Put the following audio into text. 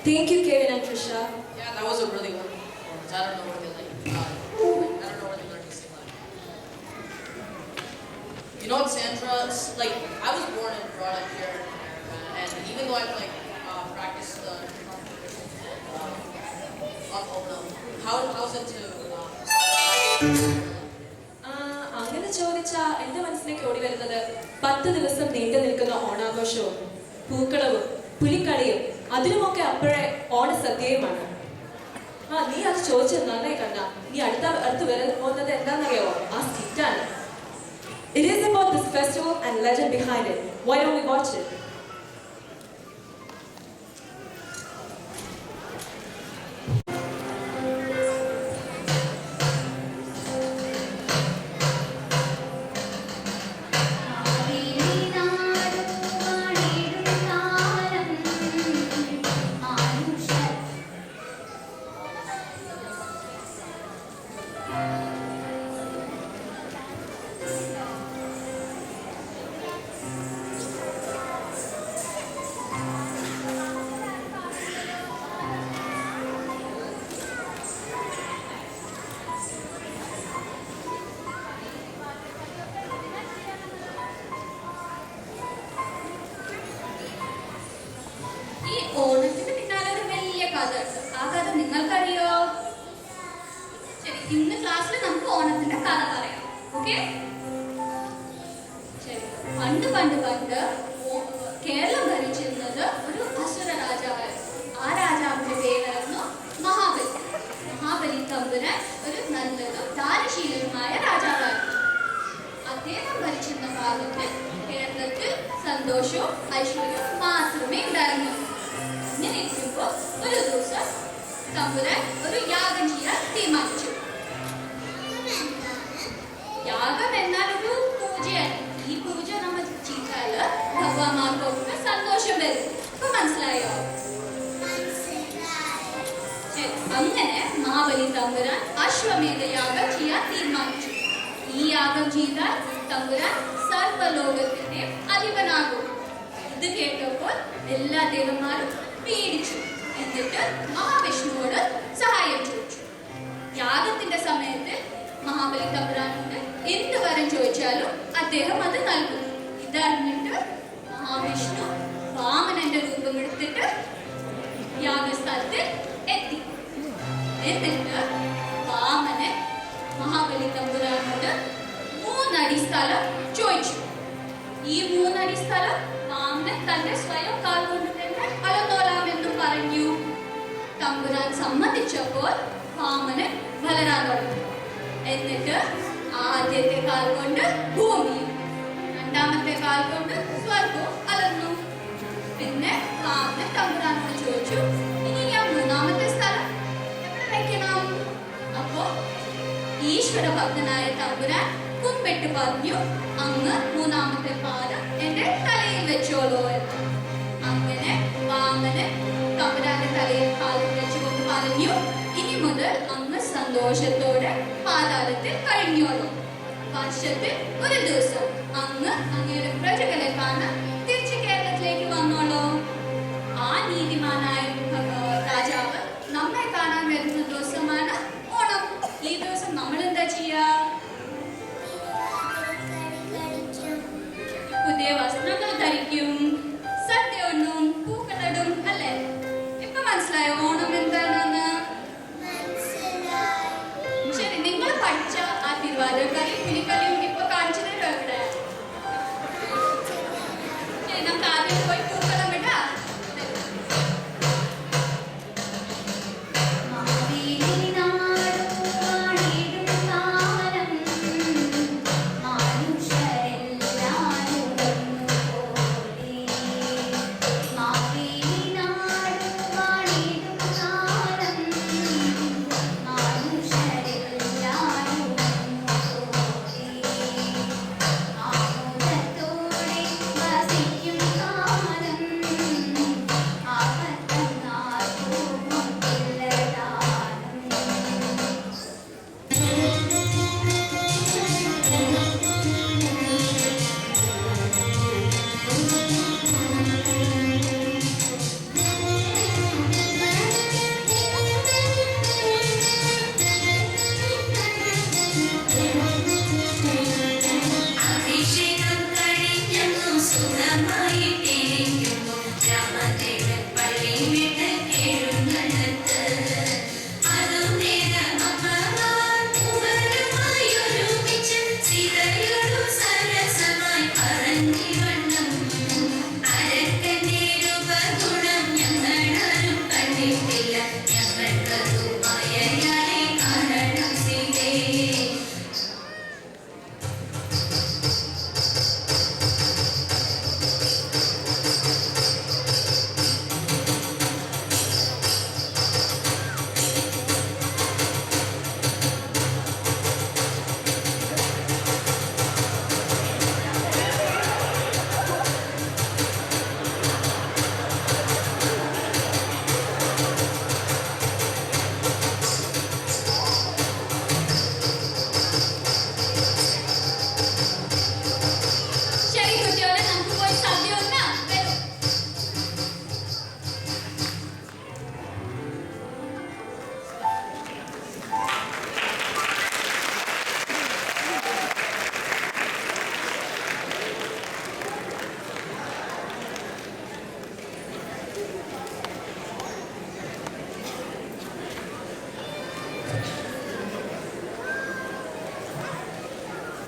Thank you, Kevin and Trisha. Yeah, that was a really wonderful performance. I don't know where they learned to sing that. You know what, Sandra? Like, I was born and brought up here in America, and even though I've practiced how's it to? അങ്ങനെ ചോദിച്ചാൽ എൻ്റെ മനസ്സിലേക്ക് ഓടി വരുന്നത് 10 ദിവസം നീണ്ടു നിൽക്കുന്ന ഓണാഘോഷവും പൂക്കളവും പുലിക്കളിയും അതിനുമൊക്കെ അപ്പോഴേ ഓണസദ്യയുമാണ്. നീ അത് ചോദിച്ചത് നന്നായി കണ്ട. നീ അടുത്ത് വരാൻ പോകുന്നത് എന്താണെന്നറിയാമോ? ആ സ്കിറ്റാണ്. It is about this festival and legend behind it. Why don't we watch it? ഓണത്തിന് പിന്നാലെ ഒരു വലിയ കഥ ഉണ്ട്. ആ കഥ നിങ്ങൾക്കറിയോ? ശരി, ഇന്ന് ക്ലാസ്സിൽ നമുക്ക് ഓണത്തിന്റെ കഥ പറയാം. ഓക്കെ? ശരി, പണ്ട് കേരളം ഭരിച്ചിരുന്നത് ഒരു അസുര രാജാവായിരുന്നു. ആ രാജാവിന്റെ പേരായിരുന്നു മഹാബലി. മഹാബലി തമ്പുരാൻ ഒരു നല്ലതും ദാനശീലനുമായ രാജാവായിരുന്നു. അദ്ദേഹം ഭരിച്ചിരുന്ന കാലത്ത് കേരളത്തിൽ സന്തോഷവും ഐശ്വര്യവും മാത്രമേ ഉണ്ടായിരുന്നു. ഇങ്ങനെ ഇരിക്കുമ്പോൾ ഒരു ദിവസം തമ്പുരാൻ ഒരു യാഗം ചെയ്യാൻ തീരുമാനിച്ചു. യാഗം എന്നാൽ ഒരു പൂജയാണ്. ഈ പൂജ നമ്മൾ ചെയ്താല് ഭഗവാന്മാർക്കൊക്കെ സന്തോഷം വരും. ഇപ്പൊ മനസ്സിലായോ? അങ്ങനെ മഹാബലി തമ്പുരാൻ അശ്വമേധ യാഗം ചെയ്യാൻ തീരുമാനിച്ചു. ഈ യാഗം ചെയ്താൽ തമ്പുരാൻ സർവ്വലോകത്തിന്റെ അധിപനാകും. ഇത് കേട്ടപ്പോൾ എല്ലാ ദേവന്മാരും പേടിച്ചു. എന്നിട്ട് മഹാവിഷ്ണുവോട് സഹായം ചോദിച്ചു. യാഗത്തിന്റെ സമയത്ത് മഹാബലി തമ്പുരാനോട് എന്ത് വരം ചോദിച്ചാലും അദ്ദേഹം അത് നൽകും. ഇതറിഞ്ഞിട്ട് മഹാവിഷ്ണു വാമനന്റെ രൂപം എടുത്തിട്ട് യാഗസ്ഥലത്ത് എത്തി. എന്നിട്ട് വാമനൻ മഹാബലി തമ്പുരാനോട് 3 അടി സ്ഥലം ചോദിച്ചു. ഈ 3 അടി സ്ഥലം വാമനൻ തന്റെ സ്വയം കാൽ കൊണ്ട് തന്നെ അളന്നോളാമെന്നും പറഞ്ഞു. തമ്പുരാൻ സമ്മതിച്ചപ്പോൾ വാമനൻ വളരാൻ തുടങ്ങി. എന്നിട്ട് ആദ്യത്തെ കാൽ കൊണ്ട് ഭൂമിയും രണ്ടാമത്തെ കാൽ കൊണ്ട് സ്വർഗവും അളന്നു. പിന്നെ വാമനൻ തമ്പുരാനോട് ചോദിച്ചു, ഇനി ഞാൻ 3ാമത്തെ സ്ഥലം എവിടെ വെക്കണം? അപ്പോ ഈശ്വര ഭക്തനായ തമ്പുരാൻ കുമ്പിട്ട് പറഞ്ഞു, അങ്ങ് 3ാമത്തെ പാദം എന്റെ തലയിൽ വെച്ചോളൂ എന്ന്. അങ്ങനെ വാമനൻ തമ്പുരാന്റെ തലയിൽ പാദം വെച്ചുകൊണ്ട് പറഞ്ഞു, ഇനി മുതൽ അങ്ങ് സന്തോഷത്തോടെ പാതാളത്തിൽ കഴിഞ്ഞോളൂ. വർഷത്തിൽ ഒരു ദിവസം അങ്ങ് അങ്ങയുടെ പ്രജകളെ